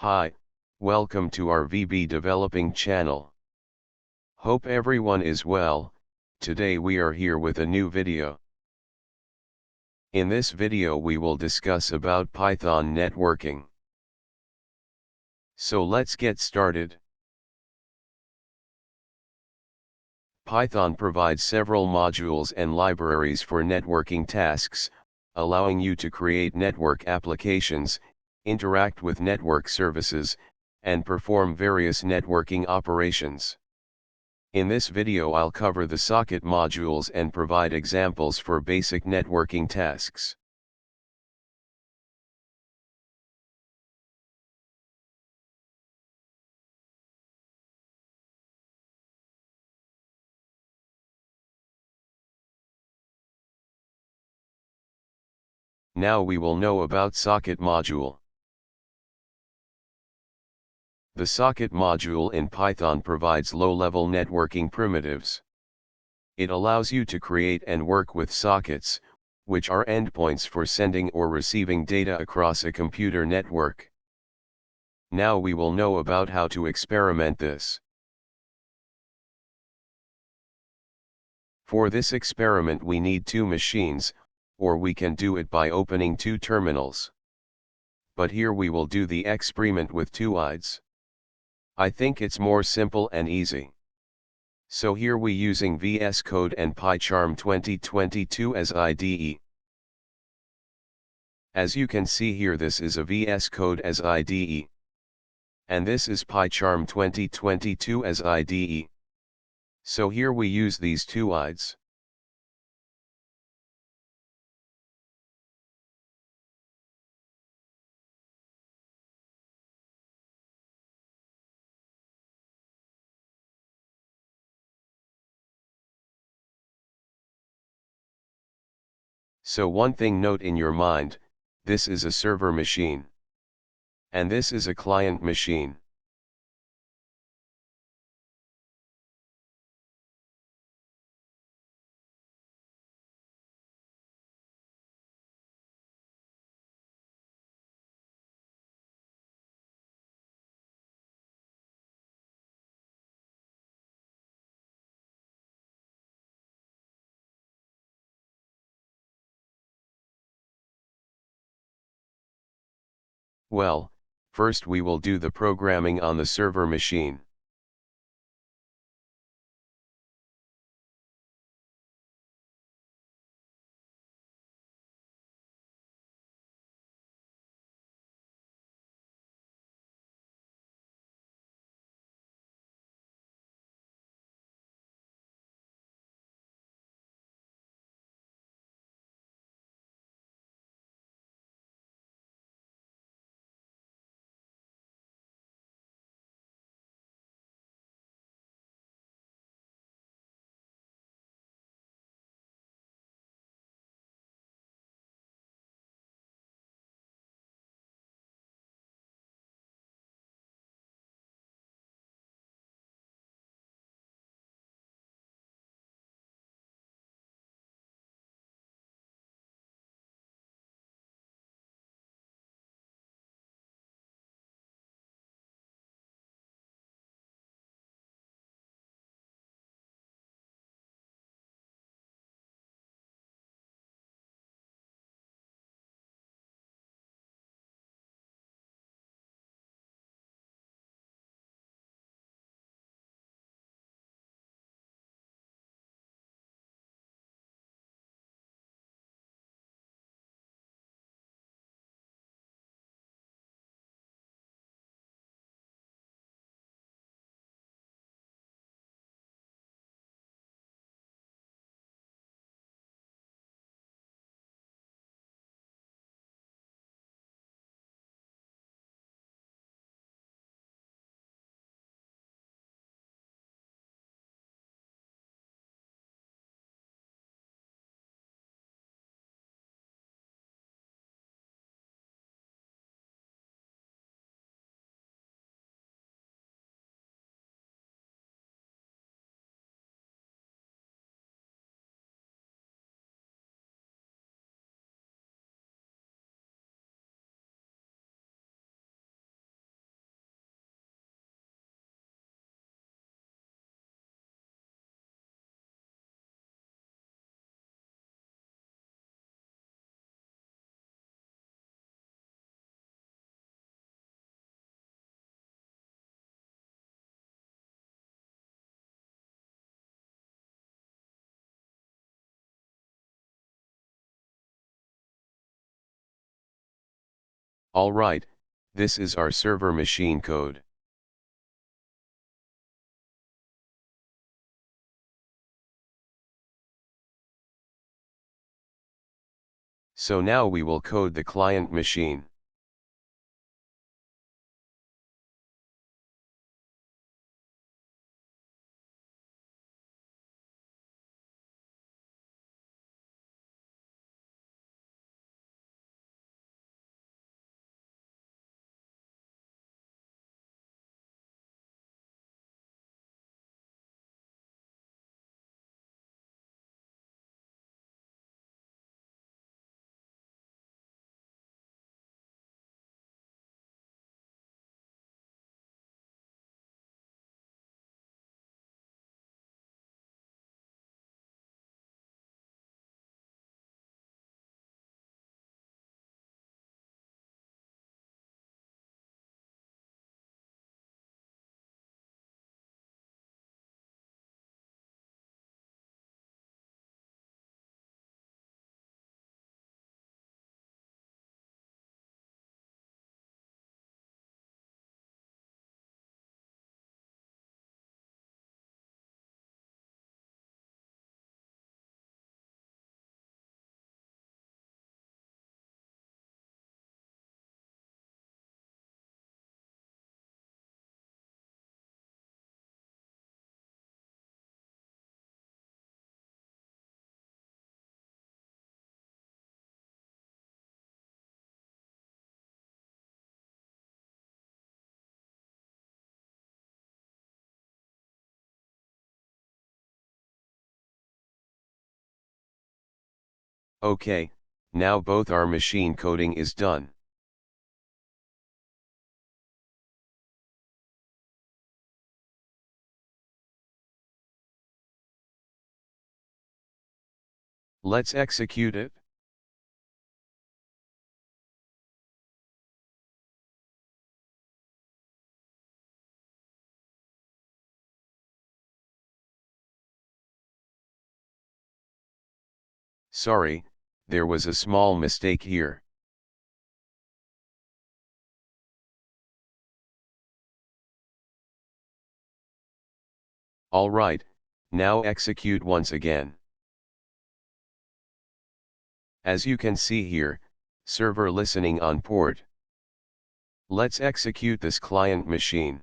Hi, welcome to our VB Developing channel. Hope everyone is well. Today we are here with a new video. In this video we will discuss about Python networking. So let's get started. Python provides several modules and libraries for networking tasks, allowing you to create network applications, interact with network services, and perform various networking operations. In this video I'll cover the socket modules and provide examples for basic networking tasks. Now we will know about socket module. The socket module in Python provides low-level networking primitives. It allows you to create and work with sockets, which are endpoints for sending or receiving data across a computer network. Now we will know about how to experiment this. For this experiment we need two machines, or we can do it by opening two terminals. But here we will do the experiment with two IDEs. I think it's more simple and easy. So here we using VS Code and PyCharm 2022 as IDE. As you can see here, this is a VS Code as IDE. And this is PyCharm 2022 as IDE. So here we use these two IDEs. So one thing note in your mind, this is a server machine. And this is a client machine. Well, first we will do the programming on the server machine. Alright, this is our server machine code. So now we will code the client machine. Okay, now both our machine coding is done. Let's execute it. Sorry, there was a small mistake here. Alright, now execute once again. As you can see here, server listening on port. Let's execute this client machine.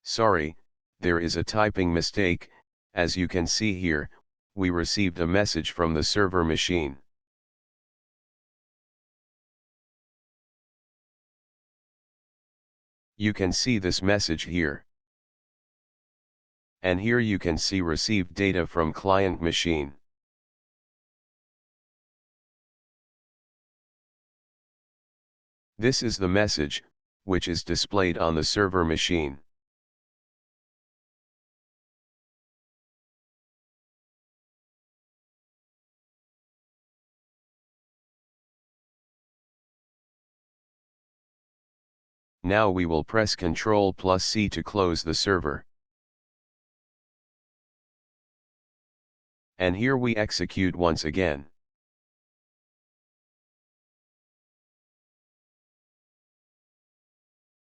Sorry, there is a typing mistake. As you can see here, we received a message from the server machine. You can see this message here. And here you can see received data from client machine. This is the message, which is displayed on the server machine. Now we will press Ctrl+C to close the server. And here we execute once again.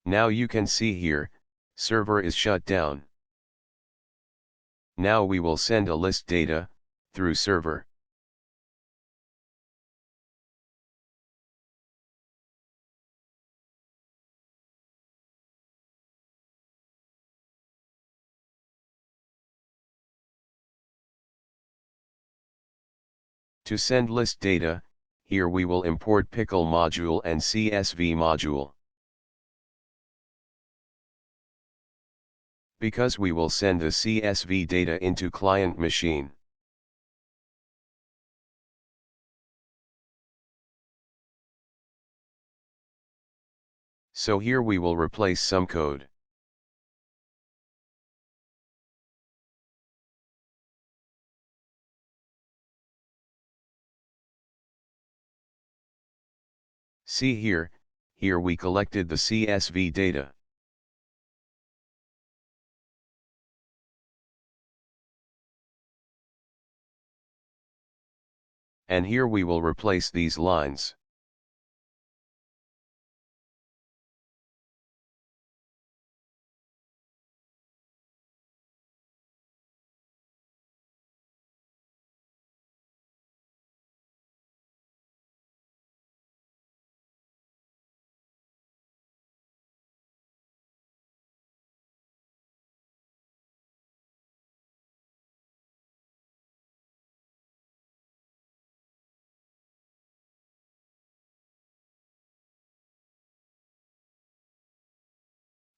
Now you can see here, server is shut down. Now we will send a list data, through server. To send list data, here we will import pickle module and CSV module. Because we will send the CSV data into client machine. So here we will replace some code. See here, here we collected the CSV data. And here we will replace these lines.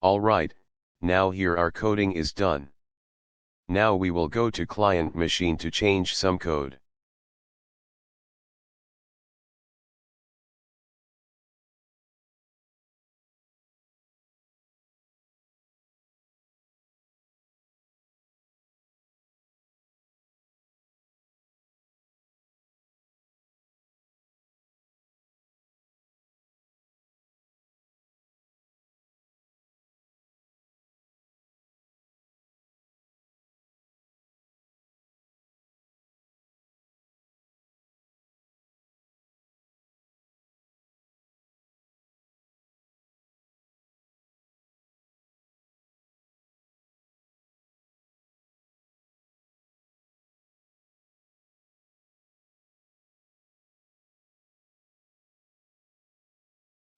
Alright, now here our coding is done. Now we will go to client machine to change some code.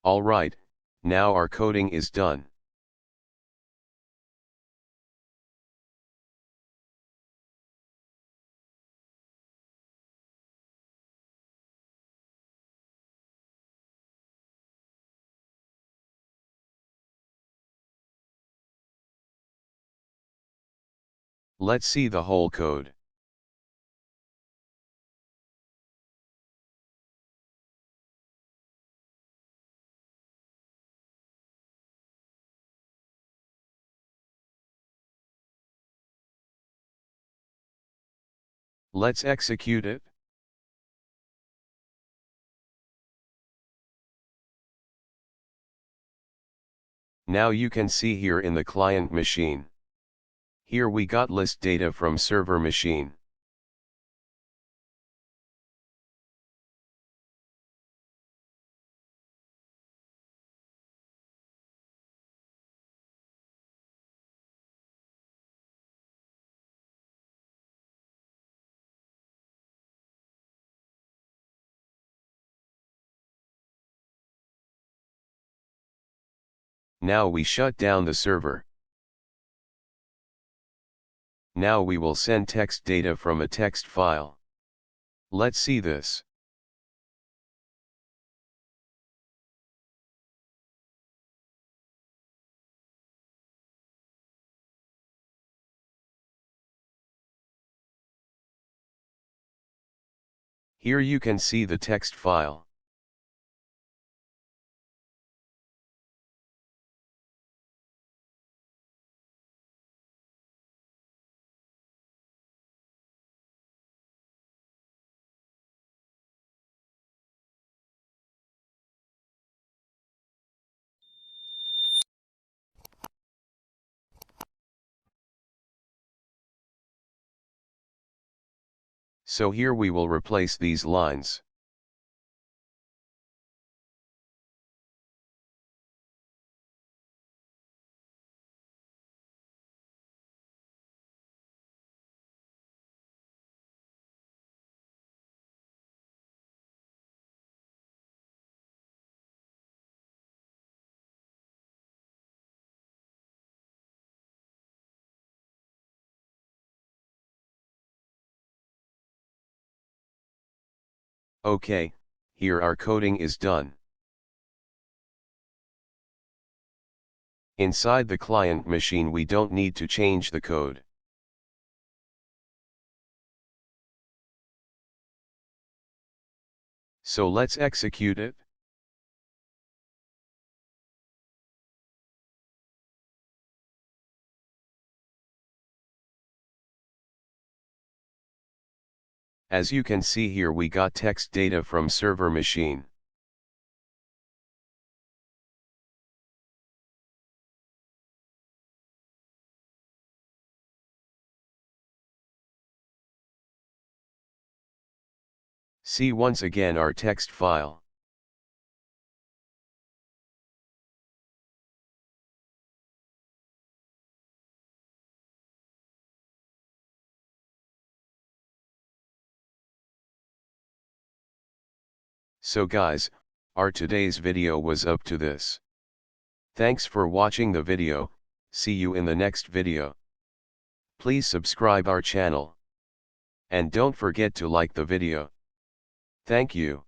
Alright, now our coding is done. Let's see the whole code. Let's execute it. Now you can see here in the client machine. Here we got list data from server machine. Now we shut down the server. Now we will send text data from a text file. Let's see this. Here you can see the text file. So here we will replace these lines. Okay, here our coding is done. Inside the client machine we don't need to change the code. So let's execute it. As you can see here we got text data from server machine. See once again our text file. So guys, our today's video was up to this. Thanks for watching the video, see you in the next video. Please subscribe our channel. And don't forget to like the video. Thank you.